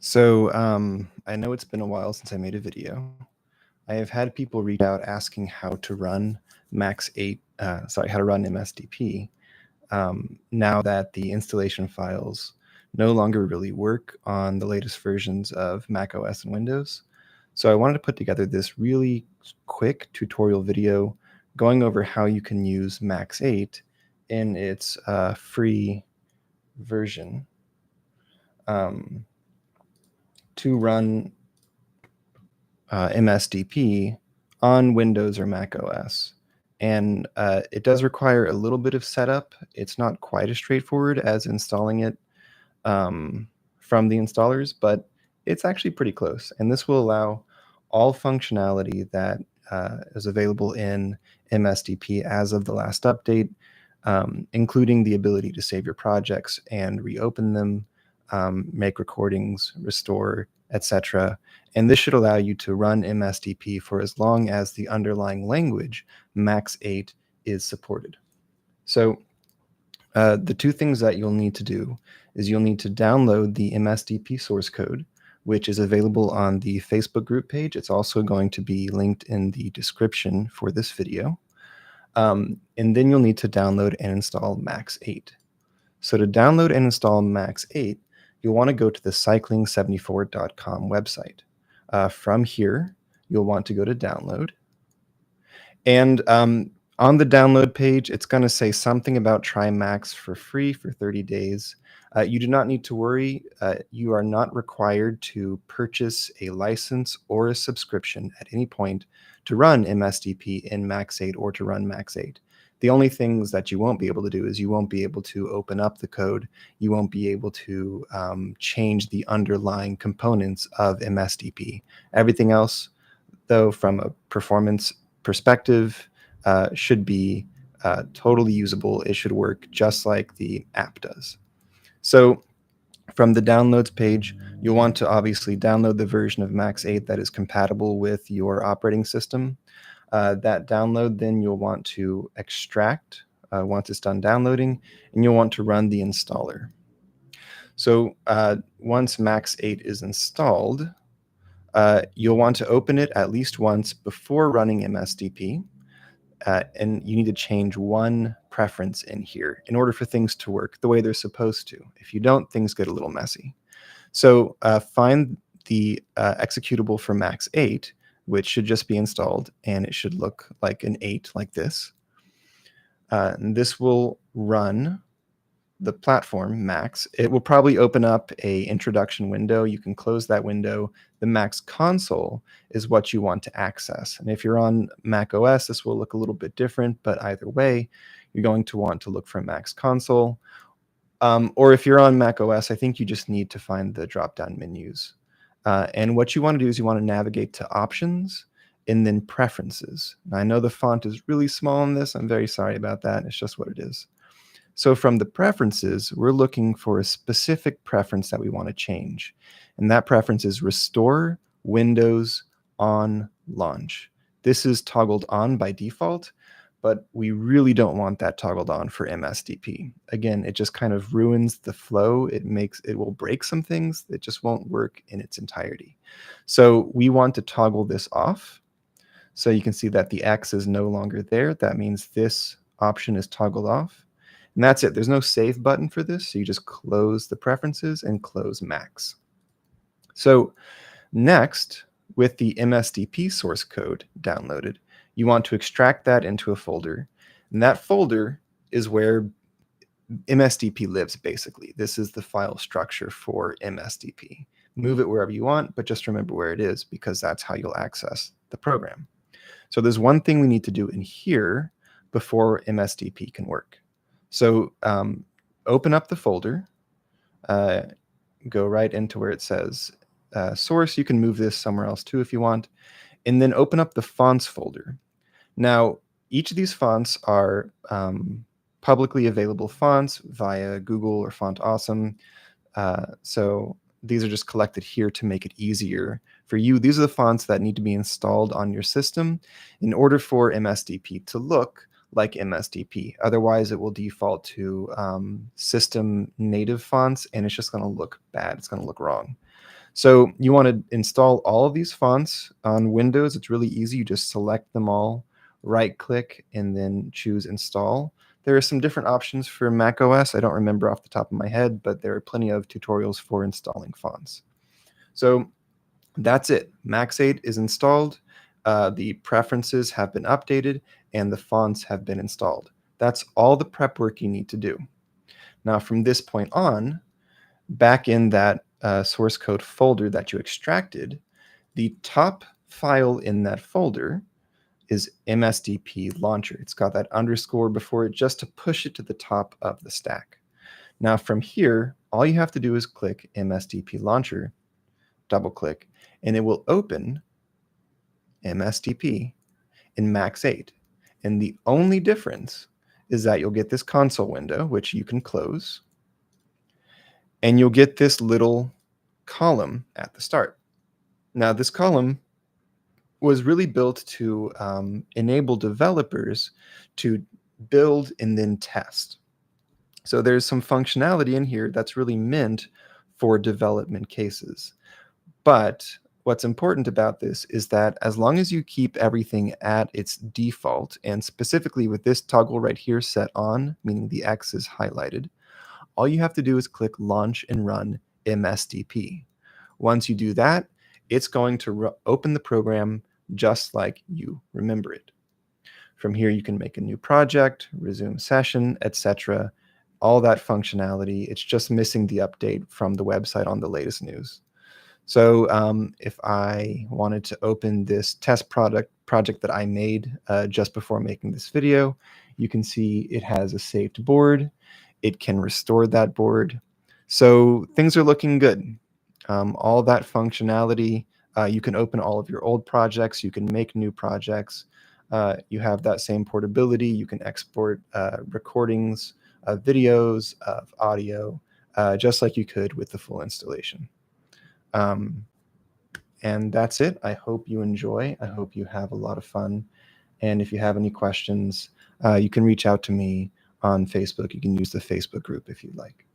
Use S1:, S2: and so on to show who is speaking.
S1: I know it's been a while since I made a video. I have had people reach out asking how to run how to run MSDP, now that the installation files no longer really work on the latest versions of Mac OS and Windows. So I wanted to put together this really quick tutorial video going over how you can use Max 8 in its free version to run MSDP on Windows or Mac OS. And it does require a little bit of setup. It's not quite as straightforward as installing it from the installers, but it's actually pretty close. And this will allow all functionality that is available in MSDP as of the last update, including the ability to save your projects and reopen them, make recordings, restore, etc. And this should allow you to run MSDP for as long as the underlying language, Max 8, is supported. So the two things that you'll need to do is you'll need to download the MSDP source code, which is available on the Facebook group page. It's also going to be linked in the description for this video. And then you'll need to download and install Max 8. So to download and install Max 8, you'll want to go to the cycling74.com website. From here, you'll want to go to download. And on the download page, it's going to say something about try Max for free for 30 days. You do not need to worry. You are not required to purchase a license or a subscription at any point to run MSDP in Max 8 or to run Max 8. The only things that you won't be able to do is you won't be able to open up the code. You won't be able to change the underlying components of MSDP. Everything else, though, from a performance perspective, should be totally usable. It should work just like the app does. So from the downloads page, you'll want to obviously download the version of Max 8 that is compatible with your operating system. That download, then you'll want to extract once it's done downloading, and you'll want to run the installer. So once Max 8 is installed, you'll want to open it at least once before running MSDP. And you need to change one preference in here in order for things to work the way they're supposed to. If you don't, things get a little messy. So find the executable for Max 8, which should just be installed, and it should look like an 8 like this. And this will run the platform Max. It will probably open up a introduction window. You can close that window. The Max console is what you want to access. And if you're on Mac OS, this will look a little bit different, but either way, you're going to want to look for Max console. Or if you're on Mac OS, I think you just need to find the drop-down menus. And what you want to do is you want to navigate to options and then preferences. Now, I know the font is really small in this. I'm very sorry about that. It's just what it is. So from the preferences, we're looking for a specific preference that we want to change. And that preference is restore Windows on launch. This is toggled on by default, but we really don't want that toggled on for MSDP. Again, it just kind of ruins the flow. It will break some things. It just won't work in its entirety. So we want to toggle this off. So you can see that the X is no longer there. That means this option is toggled off. And that's it. There's no save button for this. So you just close the preferences and close Max. So next, with the MSDP source code downloaded, you want to extract that into a folder. And that folder is where MSDP lives, basically. This is the file structure for MSDP. Move it wherever you want, but just remember where it is, because that's how you'll access the program. So there's one thing we need to do in here before MSDP can work. So open up the folder, go right into where it says source. You can move this somewhere else too if you want. And then open up the fonts folder. Now, each of these fonts are publicly available fonts via Google or Font Awesome. So these are just collected here to make it easier for you. These are the fonts that need to be installed on your system in order for MSDP to look like MSDP. Otherwise, it will default to system native fonts, and it's just going to look bad. It's going to look wrong. So you want to install all of these fonts on Windows. It's really easy. You just select them all, right click, and then choose install. There are some different options for Mac OS. I don't remember off the top of my head, but there are plenty of tutorials for installing fonts. So that's it. Max 8 is installed. The preferences have been updated and the fonts have been installed. That's all the prep work you need to do. Now, from this point on, back in that source code folder that you extracted, the top file in that folder is MSDP launcher. It's got that underscore before it just to push it to the top of the stack. Now from here, all you have to do is click MSDP launcher, double click, and it will open MSDP in Max 8. And the only difference is that you'll get this console window, which you can close, and you'll get this little column at the start. Now, this column was really built to enable developers to build and then test. So there's some functionality in here that's really meant for development cases. But what's important about this is that as long as you keep everything at its default, and specifically with this toggle right here set on, meaning the X is highlighted, all you have to do is click Launch and Run MSDP. Once you do that, it's going to open the program just like you remember it. From here, you can make a new project, resume session, etc. All that functionality. It's just missing the update from the website on the latest news. So if I wanted to open this test project that I made just before making this video, you can see it has a saved board. It can restore that board. So things are looking good. All that functionality, you can open all of your old projects. You can make new projects. You have that same portability. You can export recordings of videos, of audio, just like you could with the full installation. And that's it. I hope you enjoy. I hope you have a lot of fun. And if you have any questions, you can reach out to me on Facebook. You can use the Facebook group if you'd like.